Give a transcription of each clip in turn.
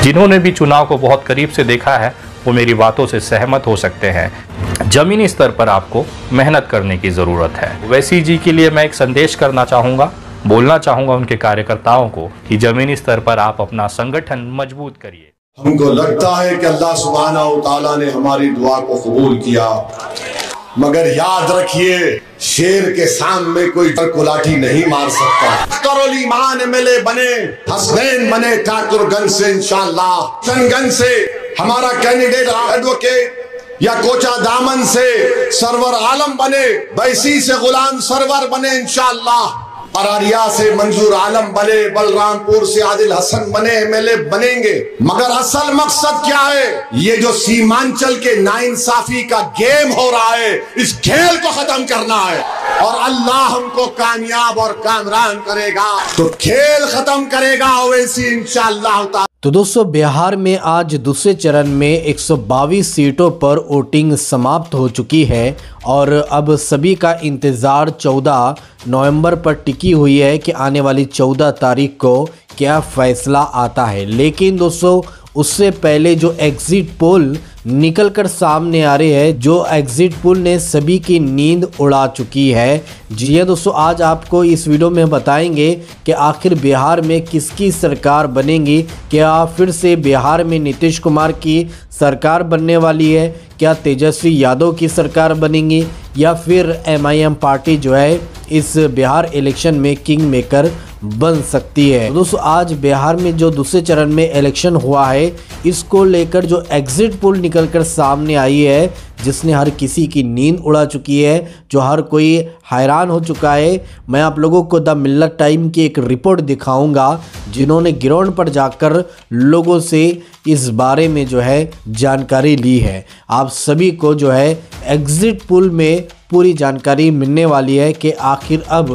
जिन्होंने भी चुनाव को बहुत करीब से देखा है वो मेरी बातों से सहमत हो सकते हैं। जमीनी स्तर पर आपको मेहनत करने की ज़रूरत है। ओवैसी जी के लिए मैं एक संदेश करना चाहूँगा, बोलना चाहूँगा उनके कार्यकर्ताओं को कि जमीनी स्तर पर आप अपना संगठन मजबूत करिए। हमको लगता है कि अल्लाह सुब्हानहू तआला ने हमारी दुआ को कबूल किया, मगर याद रखिए शेर के सामने कोई लाठी नहीं मार सकता। करोल ईमान मिले बने हसनैन बने ठाकुरगंज से इंशाअल्लाह, हसनगंज से हमारा कैंडिडेट एडवोकेट या कोचा दामन से सरवर आलम बने, बैसी से गुलाम सरवर बने इंशाअल्लाह, अरारिया से मंजूर आलम बने, बलरामपुर से आदिल हसन बने, एमएलए बनेंगे। मगर असल मकसद क्या है? ये जो सीमांचल के नाइंसाफी का गेम हो रहा है, इस खेल को खत्म करना है और अल्लाह हमको कामयाब और कामरान करेगा, तो खेल खत्म करेगा ओवैसी इंशाअल्लाह। तो दोस्तों, बिहार में आज दूसरे चरण में 122 सीटों पर वोटिंग समाप्त हो चुकी है और अब सभी का इंतज़ार 14 नवंबर पर टिकी हुई है कि आने वाली 14 तारीख को क्या फ़ैसला आता है। लेकिन दोस्तों, उससे पहले जो एग्ज़िट पोल निकल कर सामने आ रहे हैं, जो एग्ज़िट पोल ने सभी की नींद उड़ा चुकी है। जी हाँ दोस्तों, आज आपको इस वीडियो में बताएंगे कि आखिर बिहार में किसकी सरकार बनेगी। क्या फिर से बिहार में नीतीश कुमार की सरकार बनने वाली है? क्या तेजस्वी यादव की सरकार बनेगी या फिर एमआईएम पार्टी जो है इस बिहार इलेक्शन में किंग मेकर बन सकती है? तो दोस्तों, आज बिहार में जो दूसरे चरण में इलेक्शन हुआ है, इसको लेकर जो एग्जिट पोल निकलकर सामने आई है, जिसने हर किसी की नींद उड़ा चुकी है, जो हर कोई हैरान हो चुका है। मैं आप लोगों को द मिल्लत टाइम की एक रिपोर्ट दिखाऊंगा, जिन्होंने ग्राउंड पर जाकर लोगों से इस बारे में जो है जानकारी ली है। आप सभी को जो है एग्जिट पोल में पूरी जानकारी मिलने वाली है कि आखिर अब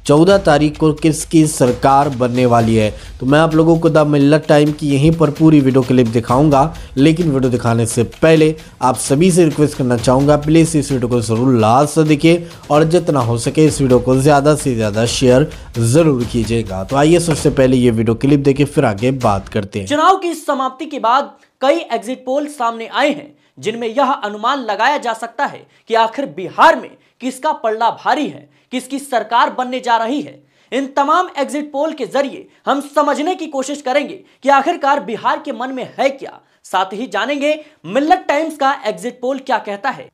14 तारीख को किसकी सरकार बनने वाली है। तो मैं आप लोगों को द मिल्लत टाइम की यहीं पर पूरी वीडियो क्लिप दिखाऊंगा, लेकिन वीडियो दिखाने से पहले आप सभी से रिक्वेस्ट करना चाहूँगा, प्लीज़ इस वीडियो को ज़रूर लास्ट तक देखिए और जितना हो सके इस वीडियो को ज़्यादा से ज़्यादा शेयर ज़रूर कीजिएगा। तो आइए सबसे पहले ये वीडियो क्लिप देखिए, फिर आगे बात करते हैं। चुनाव की समाप्ति के बाद कई एग्जिट पोल सामने आए हैं, जिनमें यह अनुमान लगाया जा सकता है कि आखिर बिहार में किसका पलड़ा भारी है, किसकी सरकार बनने जा रही है। इन तमाम एग्जिट पोल के जरिए हम समझने की कोशिश करेंगे कि आखिरकार बिहार के मन में है क्या। साथ ही जानेंगे मिल्लत टाइम्स का एग्जिट पोल क्या कहता है,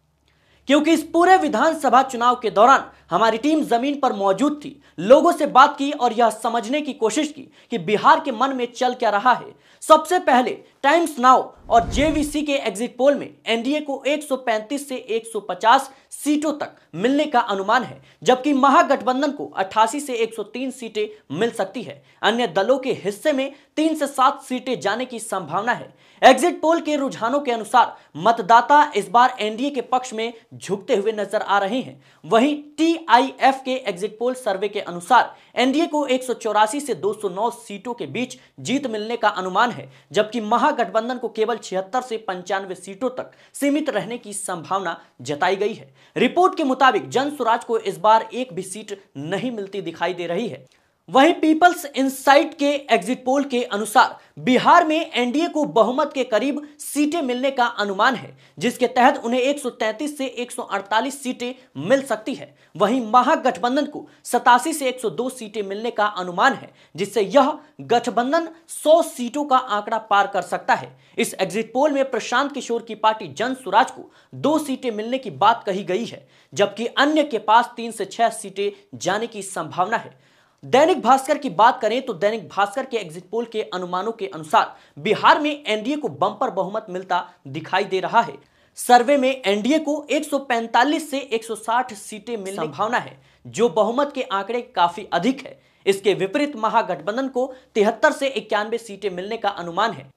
क्योंकि इस पूरे विधानसभा चुनाव के दौरान हमारी टीम जमीन पर मौजूद थी, लोगों से बात की और यह समझने की कोशिश की कि बिहार के मन में चल क्या रहा है। सबसे पहले टाइम्स नाउ और जेवीसी के एग्जिट पोल में एनडीए को 135 से 150 सीटों तक मिलने का अनुमान है, जबकि महागठबंधन को 88 से 103 सीटें मिल सकती है। अन्य दलों के हिस्से में 3 से 7 सीटें जाने की संभावना है। एग्जिट पोल के रुझानों के अनुसार मतदाता इस बार एनडीए के पक्ष में झुकते हुए नजर आ रहे हैं। वहीं टीआईएफ के एग्जिट पोल सर्वे के अनुसार एनडीए को 184 से 209 सीटों के बीच जीत मिलने का अनुमान है, जबकि महागठबंधन को केवल 76 से 95 सीटों तक सीमित रहने की संभावना जताई गई है। रिपोर्ट के मुताबिक जनसुराज को इस बार एक भी सीट नहीं मिलती दिखाई दे रही है। वहीं पीपल्स इनसाइट के एग्जिट पोल के अनुसार बिहार में एनडीए को बहुमत के करीब सीटें मिलने का अनुमान है, जिसके तहत उन्हें 133 से 148 सीटें मिल सकती है। वहीं महागठबंधन को 87 से 102 सीटें मिलने का अनुमान है, जिससे यह गठबंधन 100 सीटों का आंकड़ा पार कर सकता है। इस एग्जिट पोल में प्रशांत किशोर की पार्टी जनसुराज को 2 सीटें मिलने की बात कही गई है, जबकि अन्य के पास 3 से 6 सीटें जाने की संभावना है। दैनिक भास्कर की बात करें तो दैनिक भास्कर के एग्जिट पोल के अनुमानों के अनुसार बिहार में एनडीए को बम्पर बहुमत मिलता दिखाई दे रहा है। सर्वे में एनडीए को 145 से 160 सीटें मिलने की संभावना है, जो बहुमत के आंकड़े काफी अधिक है। इसके विपरीत महागठबंधन को 73 से 91 सीटें मिलने का अनुमान है।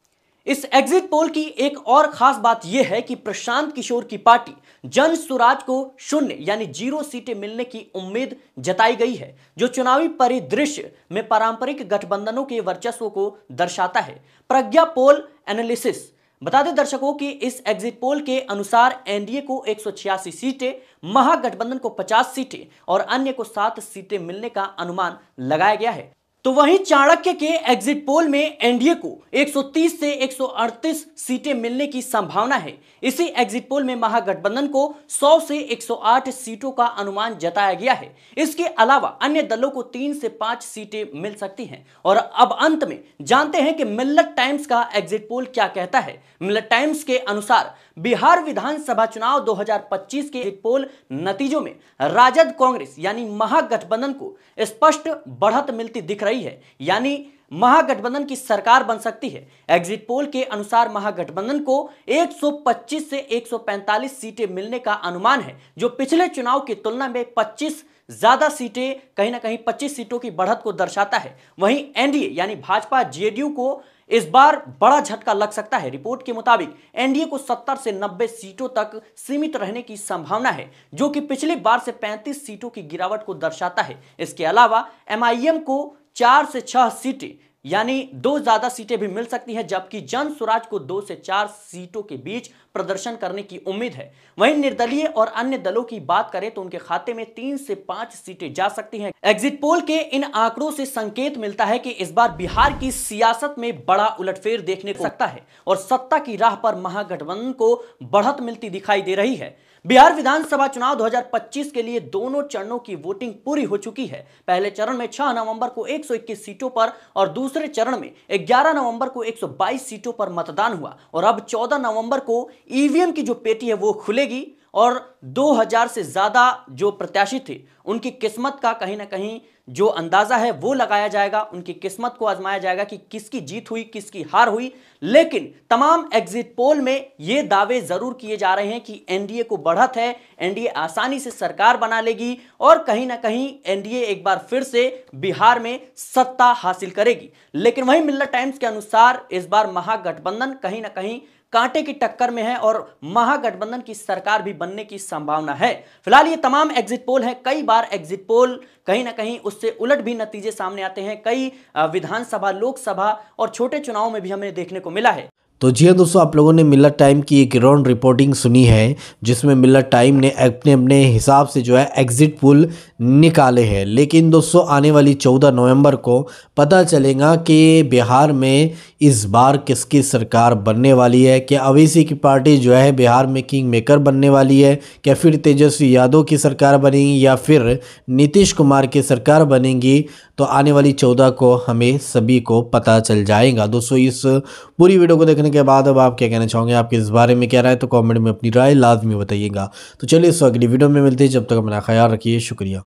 इस एग्जिट पोल की एक और खास बात यह है कि प्रशांत किशोर की पार्टी जनसुराज को 0 यानी 0 सीटें मिलने की उम्मीद जताई गई है, जो चुनावी परिदृश्य में पारंपरिक गठबंधनों के वर्चस्व को दर्शाता है। प्रज्ञा पोल एनालिसिस बता दें दर्शकों कि इस एग्जिट पोल के अनुसार एनडीए को 186 सीटें, महागठबंधन को 50 सीटें और अन्य को 7 सीटें मिलने का अनुमान लगाया गया है। तो वहीं चाणक्य के एग्जिट पोल में एनडीए को 130 से 138 सीटें मिलने की संभावना है। इसी एग्जिट पोल में महागठबंधन को 100 से 108 सीटों का अनुमान जताया गया है। इसके अलावा अन्य दलों को 3 से 5 सीटें मिल सकती हैं। और अब अंत में जानते हैं कि मिल्लत टाइम्स का एग्जिट पोल क्या कहता है। मिल्लत टाइम्स के अनुसार बिहार विधानसभा चुनाव 2025 के एग्जिट पोल नतीजों में राजद कांग्रेस यानी महागठबंधन को स्पष्ट बढ़त मिलती दिख रही है, यानी महागठबंधन की सरकार बन सकती है। एग्जिट पोल के अनुसार महागठबंधन को 125 से 145 सीटें मिलने का अनुमान है, जो पिछले चुनाव की तुलना में 25 ज्यादा सीटें, कहीं ना कहीं 25 सीटों की बढ़त को दर्शाता है। वहीं एनडीए यानी भाजपा जेडीयू को इस बार बड़ा झटका लग सकता है। रिपोर्ट के मुताबिक एनडीए को 70 से 90 सीटों तक सीमित रहने की संभावना है, जो कि पिछली बार से 35 सीटों की गिरावट को दर्शाता है। इसके अलावा एमआईएम को 4 से 6 सीटें यानी 2 ज्यादा सीटें भी मिल सकती हैं, जबकि जन स्वराज को 2 से 4 सीटों के बीच प्रदर्शन करने की उम्मीद है। वहीं निर्दलीय और अन्य दलों की बात करें तो उनके खाते में 3 से 5 सीटें जा सकती हैं। एग्जिट पोल के इन आंकड़ों से संकेत मिलता है कि इस बार बिहार की सियासत में बड़ा उलटफेर देखने को सकता है और सत्ता की राह पर महागठबंधन को बढ़त मिलती दिखाई दे रही है। बिहार विधानसभा चुनाव 2025 के लिए दोनों चरणों की वोटिंग पूरी हो चुकी है। पहले चरण में 6 नवंबर को 121 सीटों पर और दूसरे चरण में 11 नवंबर को 122 सीटों पर मतदान हुआ और अब 14 नवंबर को ईवीएम की जो पेटी है वो खुलेगी और 2000 से ज्यादा जो प्रत्याशी थे उनकी किस्मत का कहीं ना कहीं जो अंदाजा है वो लगाया जाएगा, उनकी किस्मत को आजमाया जाएगा कि किसकी जीत हुई किसकी हार हुई। लेकिन तमाम एग्जिट पोल में ये दावे जरूर किए जा रहे हैं कि एनडीए को बढ़त है, एनडीए आसानी से सरकार बना लेगी और कहीं ना कहीं एनडीए एक बार फिर से बिहार में सत्ता हासिल करेगी। लेकिन वहीं मिल्लत टाइम्स के अनुसार इस बार महागठबंधन कहीं ना कहीं कांटे की टक्कर में है और महागठबंधन की सरकार भी बनने की संभावना है। फिलहाल ये तमाम एग्जिट पोल हैं। कई बार एग्जिट पोल कहीं ना कहीं उससे उलट भी नतीजे सामने आते हैं। कई विधानसभा, लोकसभा और छोटे चुनाव में भी हमें देखने को मिला है। तो जी हाँ दोस्तों, आप लोगों ने मिल्लत टाइम की एक ग्राउंड रिपोर्टिंग सुनी है, जिसमें मिल्लत टाइम ने अपने अपने हिसाब से जो है एग्जिट पोल निकाले हैं। लेकिन दोस्तों आने वाली 14 नवंबर को पता चलेगा कि बिहार में इस बार किसकी सरकार बनने वाली है। क्या अवैसी की पार्टी जो है बिहार में किंग मेकर बनने वाली है, क्या फिर तेजस्वी यादव की सरकार बनेगी या फिर नीतीश कुमार की सरकार बनेगी, तो आने वाली 14 को हमें सभी को पता चल जाएगा। दोस्तों इस पूरी वीडियो को देखने के बाद अब आप क्या कहना चाहोगे, आपके इस बारे में क्या राय, तो कमेंट में अपनी राय लाजमी बताइएगा। तो चलिए इस अगली वीडियो में मिलते हैं, जब तक अपना ख्याल रखिए, शुक्रिया।